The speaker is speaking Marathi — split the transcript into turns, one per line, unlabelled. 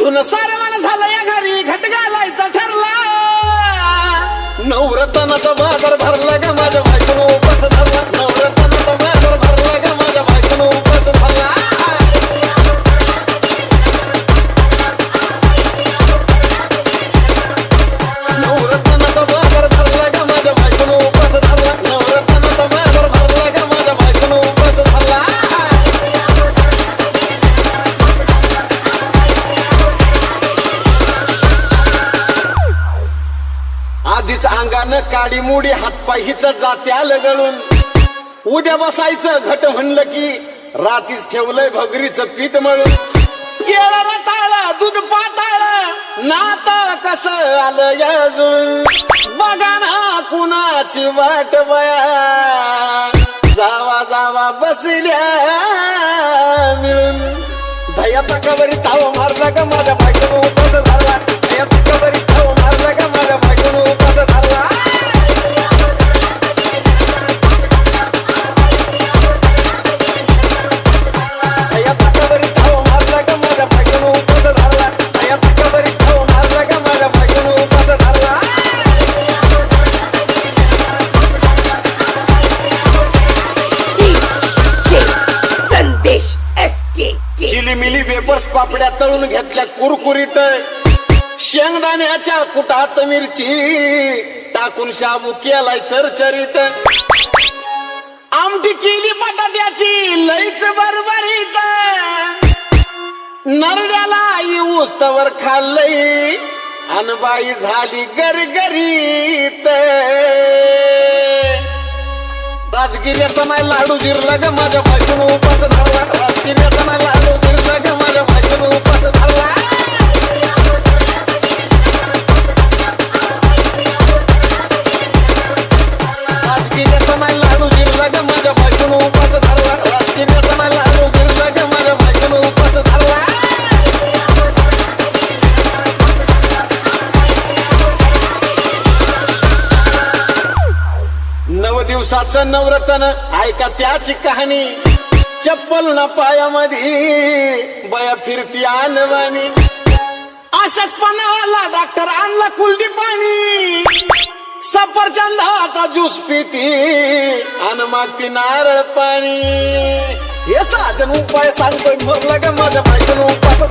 धुन सारे मला झालं या घरी घट घालायचा ठरला नवरत्नाचा बाजार भरला ग माझ्या बायकोनं उपास धरला नवरत्नाचा बाजार भरला ग माझ्या बायकोनं उपास धरला नवरत्नाचा बाजार भरला ग माझ्या बायकोनं उपास धरला नवरत्नाचा बाजार भरला ग माझ्या बायकोनं उपास धरला आधीच अंगानं काडी मुडी हातपाय हिच जाते आलं गळून उद्या बसायचं घट म्हणलं की रातीच ठेवलंय भगरीचं पीठ मळून केळं रताळं दूध पाताळं नाताळ कसं आलं या जुळून बघा ना कुणाची वाट बया जावा जावा बसल्या मिळून दयाचा कबरी ताव मारला ग माझ्या बायकोनं उपास धरला दयाचा कबरी ताव मारला ग माझ्या बायकोनं उपास धरला दयाचा कबरी ताव मारला ग माझ्या बायकोनं उपास धरला दयाचा कबरी ताव मारला ग माझ्या बायकोनं उपास धरला
संदेश SK
चिलीमिली वेपर्स पापड्या तळून घेतल्या कुरकुरीत शेंगदाण्याच्या कुटात मिरची टाकून शाबू केलाय चरचरीत आमटी केली बटाट्याची लईच बरबरीत नरड्याला उस्तवर खाल्लंय अनबाई झाली गरगरीत राजगिऱ्याचा नाही लाडू जिरला ग माझ्या बायकोनं उपास धरला राजगिऱ्याचा नाही लाडू जिरला ग माझ्या बायकोनं उपास धरला राजगिऱ्याचा नाही लाडू जिरला ग माझ्या बायकोनं उपास धरला राजगिऱ्याचा नाही लाडू जिरला ग माझ्या बायकोनं उपास धरला नव दिवसाचं नवरत्न ऐका त्याची कहाणी चप्पल ना पायामध्ये बया फिरती आणवानी अशक्तपणाला डॉक्टर आणला कुलदी पाणी सफरचंदाचा ज्यूस पिती आणि मागती नारळ पाणी हे साजन उपाय सांगतोय मरला ग माझ्या बायकोनं उपास